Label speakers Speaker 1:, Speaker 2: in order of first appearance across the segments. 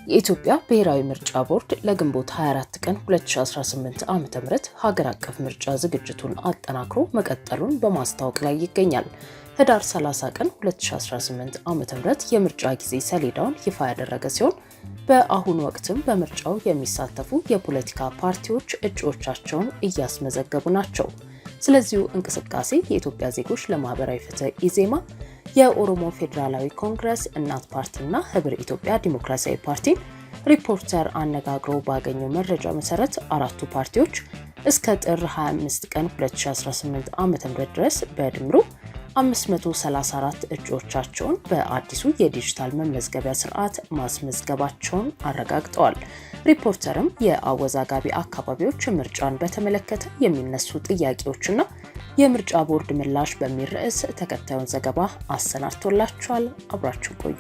Speaker 1: የኢትዮጵያ ብሔራዊ ምርጫ ቦርድ ለግንቦት 24 ቀን 2018 ዓ.ም ሀገር አቀፍ ምርጫ ዝግጅቱን አጠናክሮ መቀጠሉን በማስታወቅ ላይ ይገኛል። ህዳር 30 ቀን 2018 ዓ.ም የምርጫ ጊዜ ሰሌዳውን ይፋ ያደረገ ሲሆን በአሁኑ ወቅትም በምርጫው የሚሳተፉ የፖለቲካ ፓርቲዎች እጩዎቻቸውን እያስመዘገቡ ናቸው። ስለዚሁ እንቅስቃሴ የኢትዮጵያ ዜጎች ለማህበራዊ ፍትህ ኢዜማ፣ የኦሮሞ ፌዴራላዊ ኮንግረስ፣ እናት ፓርቲና ህብር ኢትዮጵያ ዲሞክራሲያዊ ፓርቲ ሪፖርተር አነጋግሮ ባገኘው መረጃ መሰረት አራቱ ፓርቲዎች እስከ ጥር 25 ቀን 2018 ዓ.ም ድረስ በድምሩ 534 እጩዎቻቸውን በአዲሱ የዲጂታል መመዝገቢያ ስርዓት ማስመዝገባቸውን አረጋግጠዋል። ሪፖርተርም የአወዛጋቢ አካባቢዎች ምርጫን በተመለከተ የሚነሱ ጥያቄዎችና የምርጫ ቦርድ ምላሽ በሚል ርዕስ ተከታዩን ዘገባ አሰናድቶላችኋል። አብራችሁ ቆዩ።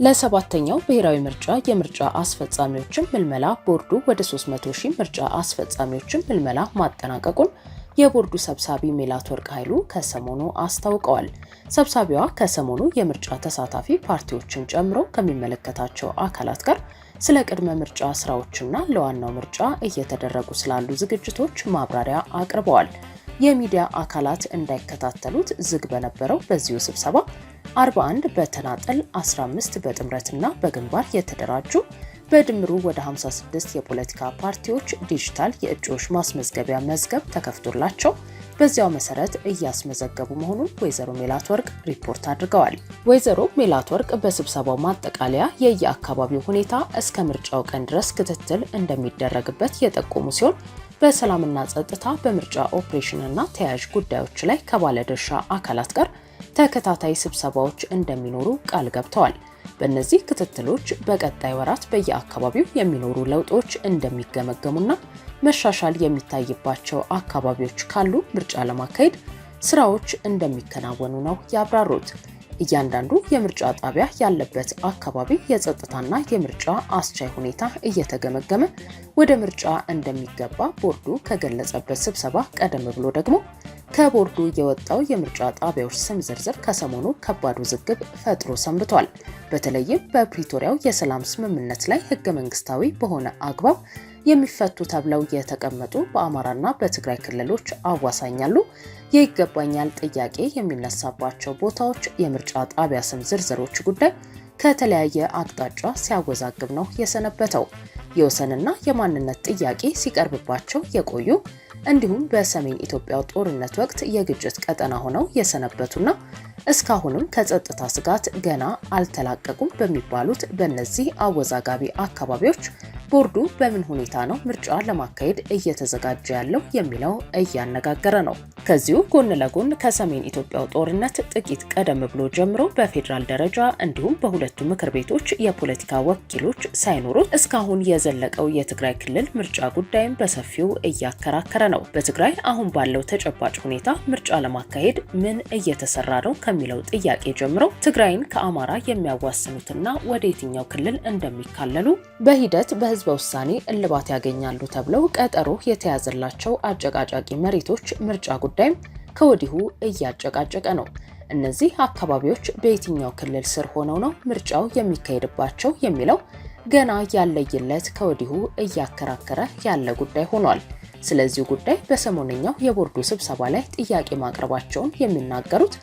Speaker 1: ለሰባተኛው ብሔራዊ ምርጫ የምርጫ አስፈጻሚዎችን ምልመላ ቦርዱ ወደ 300,000 ምርጫ አስፈጻሚዎችን ምልመላ ማጠናቀቁን የቦርዱ ሰብሳቢ ሜላትወርቅ ኃይሉ ከሰሞኑ አስታውቀዋል። ሰብሳቢዋ ከሰሞኑ የምርጫ ተሳታፊ ፓርቲዎችን ጨምሮ ከሚመለከታቸው አካላት ጋር ስለ ቅድመ ምርጫ ስራዎችና ለዋናው ምርጫ እየተደረጉ ስላሉ ዝግጅቶች ማብራሪያ አቅርበዋል። የሚዲያ አካላት እንዳይከታተሉት ዝግ በነበረው በዚሁ ስብሰባ 41 በተናጠል 15 በጥምረትና በግንባር የተደራጁ በድምሩ ወደ 56 የፖለቲካ ፓርቲዎች ዲጂታል የእጩዎች ማስመዝገቢያ መዝገብ ተከፍቶላቸው በዚያው መሰረት እያስመዘገቡ መሆኑን ወይዘሮ ሜላትወርቅ ሪፖርት አድርገዋል። ወይዘሮ ሜላትወርቅ በስብሰባው ማጠቃለያ የየአካባቢው ሁኔታ እስከ ምርጫው ቀን ድረስ ክትትል እንደሚደረግበት የጠቆሙ ሲሆን በሰላምና ጸጥታ፣ በምርጫ ኦፕሬሽንና ተያያዥ ጉዳዮች ላይ ከባለድርሻ አካላት ጋር ተከታታይ ስብሰባዎች እንደሚኖሩ ቃል ገብተዋል። በእነዚህ ክትትሎች በቀጣይ ወራት በየአካባቢው የሚኖሩ ለውጦች እንደሚገመገሙና መሻሻል የሚታይባቸው አካባቢዎች ካሉ ምርጫ ለማካሄድ ስራዎች እንደሚከናወኑ ነው ያብራሩት። እያንዳንዱ የምርጫ ጣቢያ ያለበት አካባቢ የጸጥታና የምርጫ አስቻይ ሁኔታ እየተገመገመ ወደ ምርጫ እንደሚገባ ቦርዱ ከገለጸበት ስብሰባ ቀደም ብሎ ደግሞ ከቦርዱ የወጣው የምርጫ ጣቢያዎች ስም ዝርዝር ከሰሞኑ ከባድ ውዝግብ ፈጥሮ ሰንብቷል። በተለይም በፕሪቶሪያው የሰላም ስምምነት ላይ ህገ መንግስታዊ በሆነ አግባብ የሚፈቱ ተብለው የተቀመጡ በአማራና በትግራይ ክልሎች አዋሳኛሉ የይገባኛል ጥያቄ የሚነሳባቸው ቦታዎች የምርጫ ጣቢያ ስም ዝርዝሮች ጉዳይ ከተለያየ አቅጣጫ ሲያወዛግብ ነው የሰነበተው። የወሰንና የማንነት ጥያቄ ሲቀርብባቸው የቆዩ እንዲሁም በሰሜን ኢትዮጵያ ጦርነት ወቅት የግጭት ቀጠና ሆነው የሰነበቱና እስካሁንም ከጸጥታ ስጋት ገና አልተላቀቁም በሚባሉት በእነዚህ አወዛጋቢ አካባቢዎች ቦርዱ በምን ሁኔታ ነው ምርጫ ለማካሄድ እየተዘጋጀ ያለው የሚለው እያነጋገረ ነው። ከዚሁ ጎን ለጎን ከሰሜን ኢትዮጵያው ጦርነት ጥቂት ቀደም ብሎ ጀምሮ በፌዴራል ደረጃ እንዲሁም በሁለቱ ምክር ቤቶች የፖለቲካ ወኪሎች ሳይኖሩት እስካሁን የዘለቀው የትግራይ ክልል ምርጫ ጉዳይም በሰፊው እያከራከረ ነው። በትግራይ አሁን ባለው ተጨባጭ ሁኔታ ምርጫ ለማካሄድ ምን እየተሰራ ነው ከሚለው ጥያቄ ጀምሮ ትግራይን ከአማራ የሚያዋስኑትና ወደ የትኛው ክልል እንደሚካለሉ በሂደት በህዝበ ውሳኔ እልባት ያገኛሉ ተብለው ቀጠሮ የተያዘላቸው አጨቃጫቂ መሬቶች ምርጫ ጉዳይም ከወዲሁ እያጨቃጨቀ ነው። እነዚህ አካባቢዎች በየትኛው ክልል ስር ሆነው ነው ምርጫው የሚካሄድባቸው የሚለው ገና ያለየለት ከወዲሁ እያከራከረ ያለ ጉዳይ ሆኗል። ስለዚህ ጉዳይ በሰሞነኛው የቦርዱ ስብሰባ ላይ ጥያቄ ማቅረባቸውን የሚናገሩት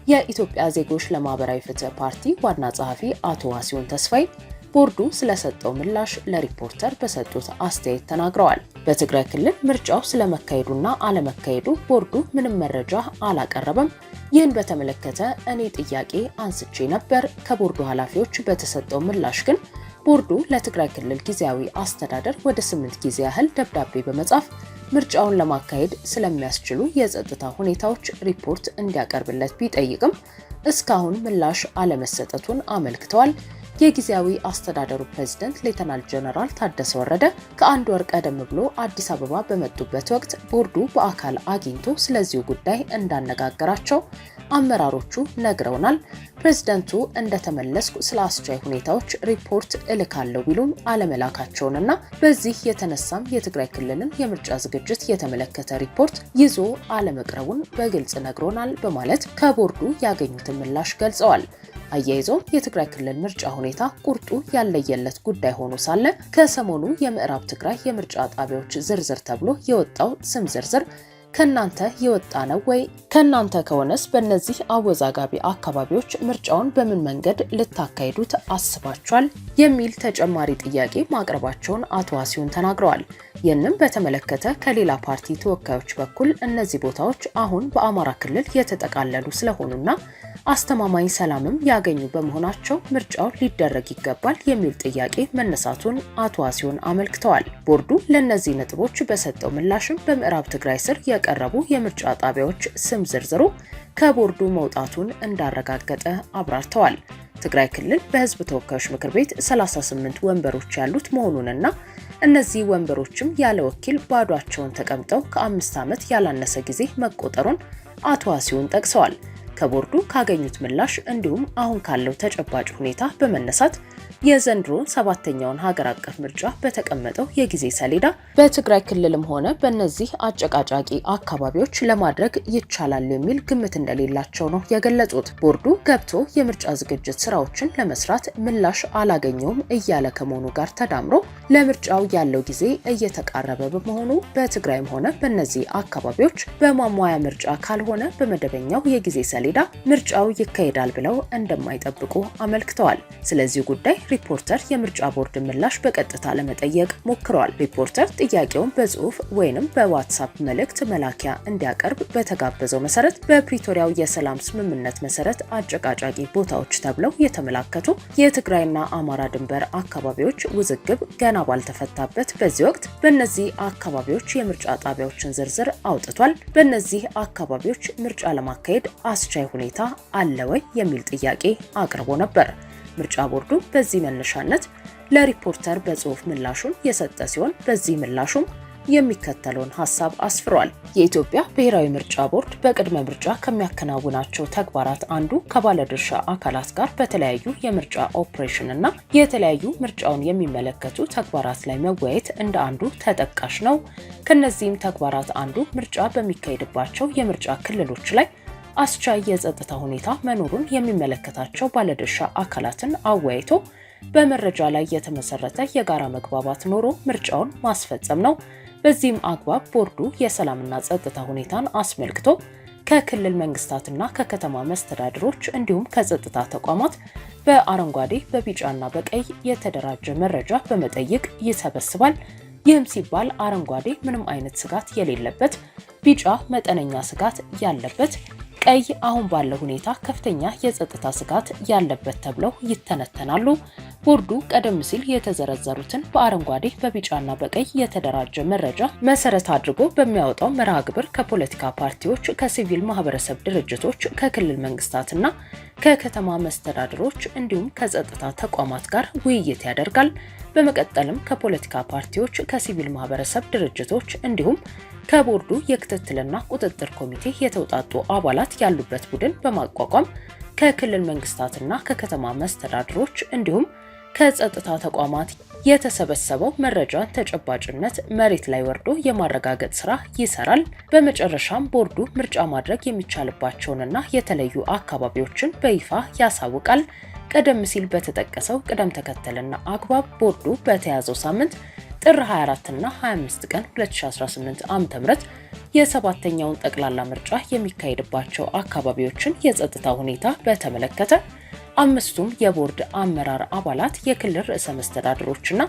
Speaker 1: የኢትዮጵያ ዜጎች ለማህበራዊ ፍትህ ፓርቲ ዋና ጸሐፊ አቶ ዋሲሁን ተስፋይ ቦርዱ ስለሰጠው ምላሽ ለሪፖርተር በሰጡት አስተያየት ተናግረዋል። በትግራይ ክልል ምርጫው ስለመካሄዱና አለመካሄዱ ቦርዱ ምንም መረጃ አላቀረበም። ይህን በተመለከተ እኔ ጥያቄ አንስቼ ነበር። ከቦርዱ ኃላፊዎች በተሰጠው ምላሽ ግን ቦርዱ ለትግራይ ክልል ጊዜያዊ አስተዳደር ወደ 8 ጊዜ ያህል ደብዳቤ በመጻፍ ምርጫውን ለማካሄድ ስለሚያስችሉ የጸጥታ ሁኔታዎች ሪፖርት እንዲያቀርብለት ቢጠይቅም እስካሁን ምላሽ አለመሰጠቱን አመልክተዋል። የጊዜያዊ አስተዳደሩ ፕሬዝዳንት ሌተናል ጀነራል ታደሰ ወረደ ከአንድ ወር ቀደም ብሎ አዲስ አበባ በመጡበት ወቅት ቦርዱ በአካል አግኝቶ ስለዚሁ ጉዳይ እንዳነጋገራቸው አመራሮቹ ነግረውናል። ፕሬዝዳንቱ እንደተመለስኩ ስለ አስቻይ ሁኔታዎች ሪፖርት እልካለሁ ቢሉም አለመላካቸውንና በዚህ የተነሳም የትግራይ ክልልን የምርጫ ዝግጅት የተመለከተ ሪፖርት ይዞ አለመቅረቡን በግልጽ ነግሮናል በማለት ከቦርዱ ያገኙትን ምላሽ ገልጸዋል። አያይዘው የትግራይ ክልል ምርጫ ሁኔታ ቁርጡ ያለየለት ጉዳይ ሆኖ ሳለ ከሰሞኑ የምዕራብ ትግራይ የምርጫ ጣቢያዎች ዝርዝር ተብሎ የወጣው ስም ዝርዝር ከናንተ የወጣ ነው ወይ? ከናንተ ከሆነስ በእነዚህ አወዛጋቢ አካባቢዎች ምርጫውን በምን መንገድ ልታካሂዱት አስባችኋል? የሚል ተጨማሪ ጥያቄ ማቅረባቸውን አቶ ዋሲሁን ተናግረዋል። ይህንም በተመለከተ ከሌላ ፓርቲ ተወካዮች በኩል እነዚህ ቦታዎች አሁን በአማራ ክልል የተጠቃለሉ ስለሆኑና አስተማማኝ ሰላምም ያገኙ በመሆናቸው ምርጫው ሊደረግ ይገባል የሚል ጥያቄ መነሳቱን አቶ ዋሲሁን አመልክተዋል። ቦርዱ ለነዚህ ነጥቦች በሰጠው ምላሽም በምዕራብ ትግራይ ስር የቀረቡ የምርጫ ጣቢያዎች ስም ዝርዝሩ ከቦርዱ መውጣቱን እንዳረጋገጠ አብራርተዋል። ትግራይ ክልል በሕዝብ ተወካዮች ምክር ቤት 38 ወንበሮች ያሉት መሆኑንና እነዚህ ወንበሮችም ያለ ወኪል ባዷቸውን ተቀምጠው ከ5 ዓመት ያላነሰ ጊዜ መቆጠሩን አቶ ዋሲሁን ጠቅሰዋል። ከቦርዱ ካገኙት ምላሽ እንዲሁም አሁን ካለው ተጨባጭ ሁኔታ በመነሳት የዘንድሮ 7ኛውን ሀገር አቀፍ ምርጫ በተቀመጠው የጊዜ ሰሌዳ በትግራይ ክልልም ሆነ በእነዚህ አጨቃጫቂ አካባቢዎች ለማድረግ ይቻላል የሚል ግምት እንደሌላቸው ነው የገለጹት። ቦርዱ ገብቶ የምርጫ ዝግጅት ስራዎችን ለመስራት ምላሽ አላገኘውም እያለ ከመሆኑ ጋር ተዳምሮ ለምርጫው ያለው ጊዜ እየተቃረበ በመሆኑ በትግራይም ሆነ በእነዚህ አካባቢዎች በማሟያ ምርጫ ካልሆነ በመደበኛው የጊዜ ሰሌዳ ምርጫው ይካሄዳል ብለው እንደማይጠብቁ አመልክተዋል። ስለዚህ ጉዳይ ሪፖርተር የምርጫ ቦርድ ምላሽ በቀጥታ ለመጠየቅ ሞክረዋል። ሪፖርተር ጥያቄውን በጽሁፍ ወይንም በዋትስአፕ መልእክት መላኪያ እንዲያቀርብ በተጋበዘው መሰረት በፕሪቶሪያው የሰላም ስምምነት መሰረት አጨቃጫቂ ቦታዎች ተብለው የተመላከቱ የትግራይና አማራ ድንበር አካባቢዎች ውዝግብ ገና ባልተፈታበት በዚህ ወቅት በእነዚህ አካባቢዎች የምርጫ ጣቢያዎችን ዝርዝር አውጥቷል። በእነዚህ አካባቢዎች ምርጫ ለማካሄድ አስቻይ ሁኔታ አለ ወይ የሚል ጥያቄ አቅርቦ ነበር። ምርጫ ቦርዱ በዚህ መነሻነት ለሪፖርተር በጽሁፍ ምላሹን የሰጠ ሲሆን በዚህ ምላሹም የሚከተለውን ሐሳብ አስፍሯል። የኢትዮጵያ ብሔራዊ ምርጫ ቦርድ በቅድመ ምርጫ ከሚያከናውናቸው ተግባራት አንዱ ከባለድርሻ አካላት ጋር በተለያዩ የምርጫ ኦፕሬሽን እና የተለያዩ ምርጫውን የሚመለከቱ ተግባራት ላይ መወያየት እንደ አንዱ ተጠቃሽ ነው። ከነዚህም ተግባራት አንዱ ምርጫ በሚካሄድባቸው የምርጫ ክልሎች ላይ አስቻይ የጸጥታ ሁኔታ መኖሩን የሚመለከታቸው ባለድርሻ አካላትን አወያይቶ በመረጃ ላይ የተመሰረተ የጋራ መግባባት ኖሮ ምርጫውን ማስፈጸም ነው። በዚህም አግባብ ቦርዱ የሰላምና ጸጥታ ሁኔታን አስመልክቶ ከክልል መንግስታትና ከከተማ መስተዳድሮች እንዲሁም ከጸጥታ ተቋማት በአረንጓዴ በቢጫና በቀይ የተደራጀ መረጃ በመጠየቅ ይሰበስባል። ይህም ሲባል አረንጓዴ ምንም አይነት ስጋት የሌለበት፣ ቢጫ መጠነኛ ስጋት ያለበት፣ ቀይ አሁን ባለው ሁኔታ ከፍተኛ የጸጥታ ስጋት ያለበት ተብለው ይተነተናሉ። ቦርዱ ቀደም ሲል የተዘረዘሩትን በአረንጓዴ በቢጫና በቀይ የተደራጀ መረጃ መሰረት አድርጎ በሚያወጣው መርሃ ግብር ከፖለቲካ ፓርቲዎች፣ ከሲቪል ማህበረሰብ ድርጅቶች፣ ከክልል መንግስታትና ከከተማ መስተዳድሮች እንዲሁም ከጸጥታ ተቋማት ጋር ውይይት ያደርጋል። በመቀጠልም ከፖለቲካ ፓርቲዎች፣ ከሲቪል ማህበረሰብ ድርጅቶች እንዲሁም ከቦርዱ የክትትልና ቁጥጥር ኮሚቴ የተውጣጡ አባላት ያሉበት ቡድን በማቋቋም ከክልል መንግስታትና ከከተማ መስተዳድሮች እንዲሁም ከጸጥታ ተቋማት የተሰበሰበው መረጃን ተጨባጭነት መሬት ላይ ወርዶ የማረጋገጥ ስራ ይሰራል። በመጨረሻም ቦርዱ ምርጫ ማድረግ የሚቻልባቸውንና የተለዩ አካባቢዎችን በይፋ ያሳውቃል። ቀደም ሲል በተጠቀሰው ቅደም ተከተልና አግባብ ቦርዱ በተያዘው ሳምንት ጥር 24 እና 25 ቀን 2018 ዓ.ም የ7ኛውን ጠቅላላ ምርጫ የሚካሄድባቸው አካባቢዎችን የጸጥታ ሁኔታ በተመለከተ አምስቱም የቦርድ አመራር አባላት፣ የክልል ርዕሰ መስተዳድሮችና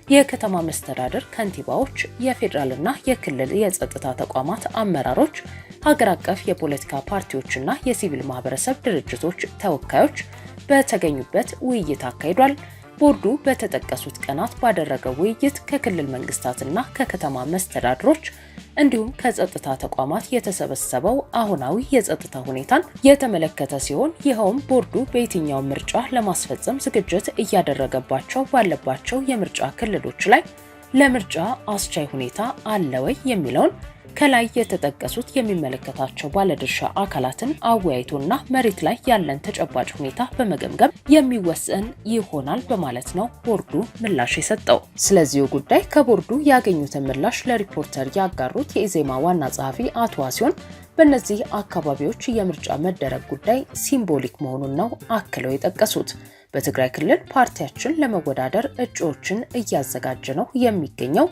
Speaker 1: የከተማ መስተዳድር ከንቲባዎች፣ የፌዴራልና የክልል የጸጥታ ተቋማት አመራሮች፣ ሀገር አቀፍ የፖለቲካ ፓርቲዎችና የሲቪል ማህበረሰብ ድርጅቶች ተወካዮች በተገኙበት ውይይት አካሂዷል። ቦርዱ በተጠቀሱት ቀናት ባደረገው ውይይት ከክልል መንግስታትና ከከተማ መስተዳድሮች እንዲሁም ከጸጥታ ተቋማት የተሰበሰበው አሁናዊ የጸጥታ ሁኔታን የተመለከተ ሲሆን ይኸውም ቦርዱ በየትኛው ምርጫ ለማስፈጸም ዝግጅት እያደረገባቸው ባለባቸው የምርጫ ክልሎች ላይ ለምርጫ አስቻይ ሁኔታ አለ ወይ የሚለውን ከላይ የተጠቀሱት የሚመለከታቸው ባለድርሻ አካላትን አወያይቶና መሬት ላይ ያለን ተጨባጭ ሁኔታ በመገምገም የሚወሰን ይሆናል በማለት ነው ቦርዱ ምላሽ የሰጠው። ስለዚህ ጉዳይ ከቦርዱ ያገኙትን ምላሽ ለሪፖርተር ያጋሩት የኢዜማ ዋና ጸሐፊ አቶ ዋሲሁን በእነዚህ አካባቢዎች የምርጫ መደረግ ጉዳይ ሲምቦሊክ መሆኑን ነው አክለው የጠቀሱት። በትግራይ ክልል ፓርቲያችን ለመወዳደር እጩዎችን እያዘጋጀ ነው የሚገኘው።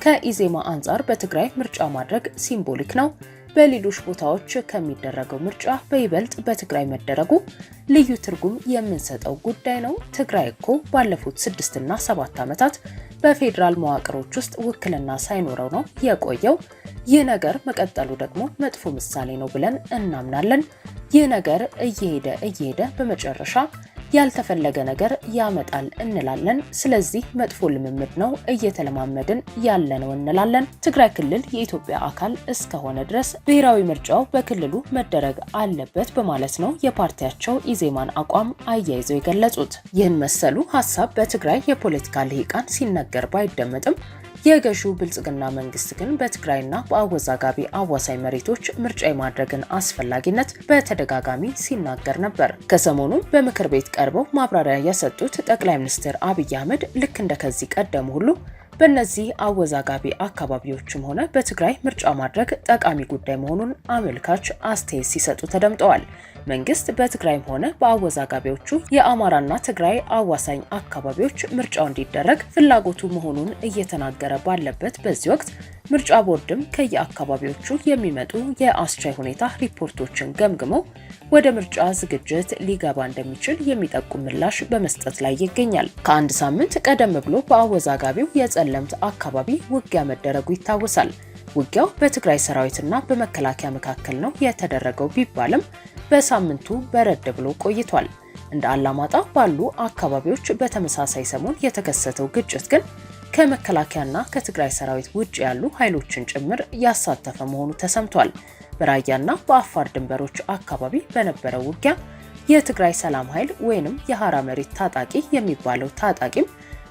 Speaker 1: ከኢዜማ አንጻር በትግራይ ምርጫ ማድረግ ሲምቦሊክ ነው። በሌሎች ቦታዎች ከሚደረገው ምርጫ በይበልጥ በትግራይ መደረጉ ልዩ ትርጉም የምንሰጠው ጉዳይ ነው። ትግራይ እኮ ባለፉት 6 እና 7 ዓመታት በፌዴራል መዋቅሮች ውስጥ ውክልና ሳይኖረው ነው የቆየው። ይህ ነገር መቀጠሉ ደግሞ መጥፎ ምሳሌ ነው ብለን እናምናለን። ይህ ነገር እየሄደ በመጨረሻ ያልተፈለገ ነገር ያመጣል እንላለን። ስለዚህ መጥፎ ልምምድ ነው እየተለማመድን ያለነው እንላለን። ትግራይ ክልል የኢትዮጵያ አካል እስከሆነ ድረስ ብሔራዊ ምርጫው በክልሉ መደረግ አለበት በማለት ነው የፓርቲያቸው ኢዜማን አቋም አያይዘው የገለጹት። ይህን መሰሉ ሐሳብ በትግራይ የፖለቲካ ልሂቃን ሲነገር ባይደመጥም የገዢው ብልጽግና መንግስት ግን በትግራይና በአወዛጋቢ አዋሳኝ መሬቶች ምርጫ የማድረግን አስፈላጊነት በተደጋጋሚ ሲናገር ነበር። ከሰሞኑ በምክር ቤት ቀርበው ማብራሪያ የሰጡት ጠቅላይ ሚኒስትር አብይ አህመድ ልክ እንደከዚህ ቀደም ሁሉ በእነዚህ አወዛጋቢ አካባቢዎችም ሆነ በትግራይ ምርጫ ማድረግ ጠቃሚ ጉዳይ መሆኑን አመልካች አስተያየት ሲሰጡ ተደምጠዋል። መንግስት በትግራይም ሆነ በአወዛጋቢዎቹ የአማራና ትግራይ አዋሳኝ አካባቢዎች ምርጫው እንዲደረግ ፍላጎቱ መሆኑን እየተናገረ ባለበት በዚህ ወቅት ምርጫ ቦርድም ከየአካባቢዎቹ የሚመጡ የአስቻይ ሁኔታ ሪፖርቶችን ገምግሞ ወደ ምርጫ ዝግጅት ሊገባ እንደሚችል የሚጠቁም ምላሽ በመስጠት ላይ ይገኛል። ከአንድ ሳምንት ቀደም ብሎ በአወዛጋቢው የጸለምት አካባቢ ውጊያ መደረጉ ይታወሳል። ውጊያው በትግራይ ሰራዊትና በመከላከያ መካከል ነው የተደረገው ቢባልም በሳምንቱ በረድ ብሎ ቆይቷል። እንደ አላማጣ ባሉ አካባቢዎች በተመሳሳይ ሰሞን የተከሰተው ግጭት ግን ከመከላከያና ከትግራይ ሰራዊት ውጭ ያሉ ኃይሎችን ጭምር ያሳተፈ መሆኑ ተሰምቷል። በራያና በአፋር ድንበሮች አካባቢ በነበረው ውጊያ የትግራይ ሰላም ኃይል ወይንም የሐራ መሬት ታጣቂ የሚባለው ታጣቂም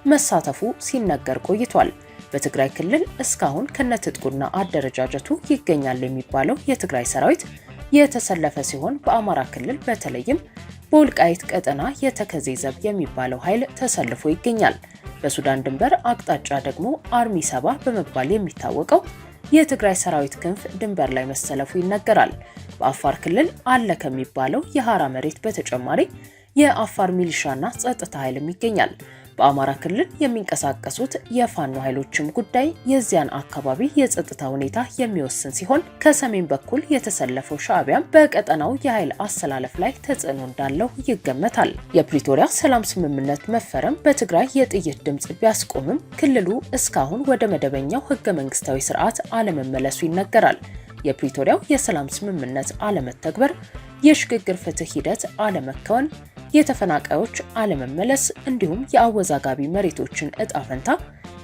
Speaker 1: መሳተፉ ሲነገር ቆይቷል። በትግራይ ክልል እስካሁን ከነትጥቁና አደረጃጀቱ ይገኛል የሚባለው የትግራይ ሰራዊት የተሰለፈ ሲሆን በአማራ ክልል በተለይም በወልቃይት ቀጠና የተከዜ ዘብ የሚባለው ኃይል ተሰልፎ ይገኛል። በሱዳን ድንበር አቅጣጫ ደግሞ አርሚ 7 በመባል የሚታወቀው የትግራይ ሰራዊት ክንፍ ድንበር ላይ መሰለፉ ይነገራል። በአፋር ክልል አለ ከሚባለው የሐራ መሬት በተጨማሪ የአፋር ሚሊሻና ጸጥታ ኃይልም ይገኛል። በአማራ ክልል የሚንቀሳቀሱት የፋኖ ኃይሎችም ጉዳይ የዚያን አካባቢ የጸጥታ ሁኔታ የሚወስን ሲሆን ከሰሜን በኩል የተሰለፈው ሻዕቢያም በቀጠናው የኃይል አሰላለፍ ላይ ተጽዕኖ እንዳለው ይገመታል። የፕሪቶሪያ ሰላም ስምምነት መፈረም በትግራይ የጥይት ድምጽ ቢያስቆምም ክልሉ እስካሁን ወደ መደበኛው ህገ መንግስታዊ ስርዓት አለመመለሱ ይነገራል። የፕሪቶሪያው የሰላም ስምምነት አለመተግበር፣ የሽግግር ፍትህ ሂደት አለመከወን፣ የተፈናቃዮች አለመመለስ እንዲሁም የአወዛጋቢ መሬቶችን እጣ ፈንታ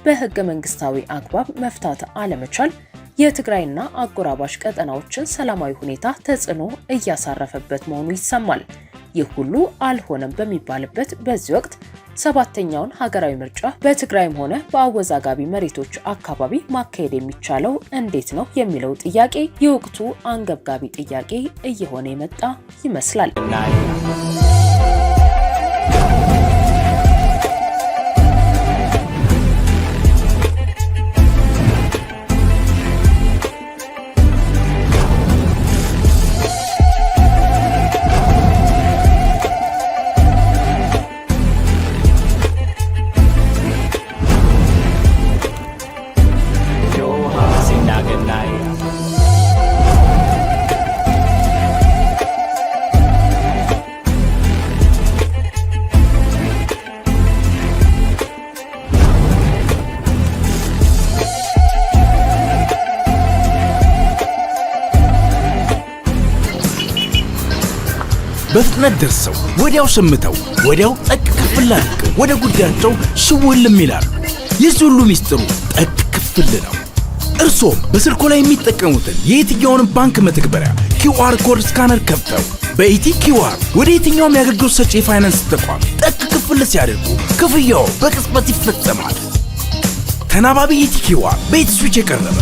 Speaker 1: በህገ መንግስታዊ አግባብ መፍታት አለመቻል የትግራይና አጎራባሽ ቀጠናዎችን ሰላማዊ ሁኔታ ተጽዕኖ እያሳረፈበት መሆኑ ይሰማል። ይህ ሁሉ አልሆነም በሚባልበት በዚህ ወቅት 7ኛውን ሀገራዊ ምርጫ በትግራይም ሆነ በአወዛጋቢ መሬቶች አካባቢ ማካሄድ የሚቻለው እንዴት ነው የሚለው ጥያቄ የወቅቱ አንገብጋቢ ጥያቄ እየሆነ የመጣ ይመስላል።
Speaker 2: በፍጥነት ደርሰው ወዲያው ሰምተው ወዲያው ጠቅ ክፍል አድርገው ወደ ጉዳያቸው ሽውልም ይላሉ። የዚህ ሁሉ ሚስጥሩ ጠቅ ክፍል ነው። እርሶም በስልኮ ላይ የሚጠቀሙትን የየትኛውንም ባንክ መተግበሪያ QR ኮድ ስካነር ከፍተው በኢቲ QR ወደ የትኛውም የአገልግሎት ሰጪ የፋይናንስ ተቋም ጠቅ ክፍል ሲያደርጉ ክፍያው በቅጽበት ይፈጸማል። ተናባቢ ኢቲ QR በኢቲ ስዊች የቀረበ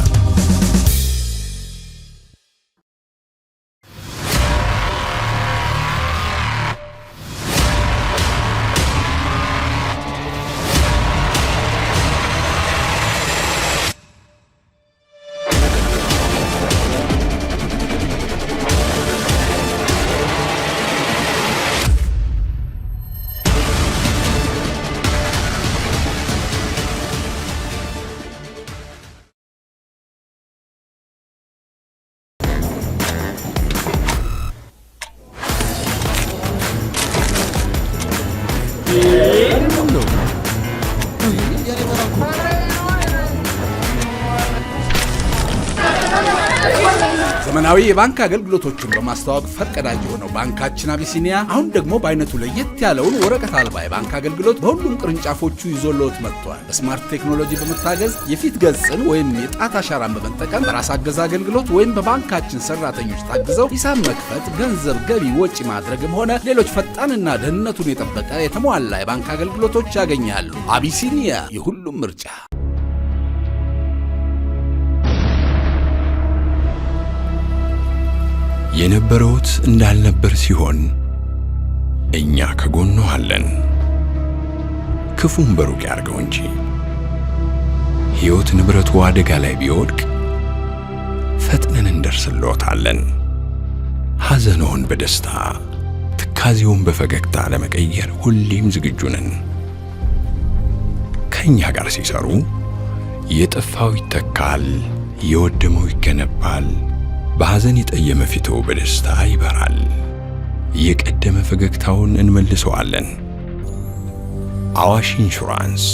Speaker 2: ዘመናዊ የባንክ አገልግሎቶችን በማስተዋወቅ ፈርቀዳጅ የሆነው ባንካችን አቢሲኒያ አሁን ደግሞ በአይነቱ ለየት ያለውን ወረቀት አልባ የባንክ አገልግሎት በሁሉም ቅርንጫፎቹ ይዞልዎት መጥቷል። በስማርት ቴክኖሎጂ በመታገዝ የፊት ገጽን ወይም የጣት አሻራን በመጠቀም በራስ አገዝ አገልግሎት ወይም በባንካችን ሰራተኞች ታግዘው ሂሳብ መክፈት፣ ገንዘብ ገቢ ወጪ ማድረግም ሆነ ሌሎች ፈጣንና ደህንነቱን የጠበቀ የተሟላ የባንክ አገልግሎቶች ያገኛሉ። አቢሲኒያ የሁሉም ምርጫ።
Speaker 3: የነበረውት እንዳልነበር ሲሆን እኛ ከጎኑ አለን። ክፉም በሩቅ ያርገው እንጂ ሕይወት ንብረቱ አደጋ ላይ ቢወድቅ ፈጥነን እንደርስልዎታለን። ሐዘንዎን በደስታ ትካዜውን በፈገግታ ለመቀየር ሁሌም ዝግጁ ነን። ከእኛ ጋር ሲሰሩ የጠፋው ይተካል፣ የወደመው ይገነባል። በሐዘን የጠየመ ፊቶ በደስታ ይበራል። የቀደመ ፈገግታውን እንመልሰዋለን። አዋሽ ኢንሹራንስ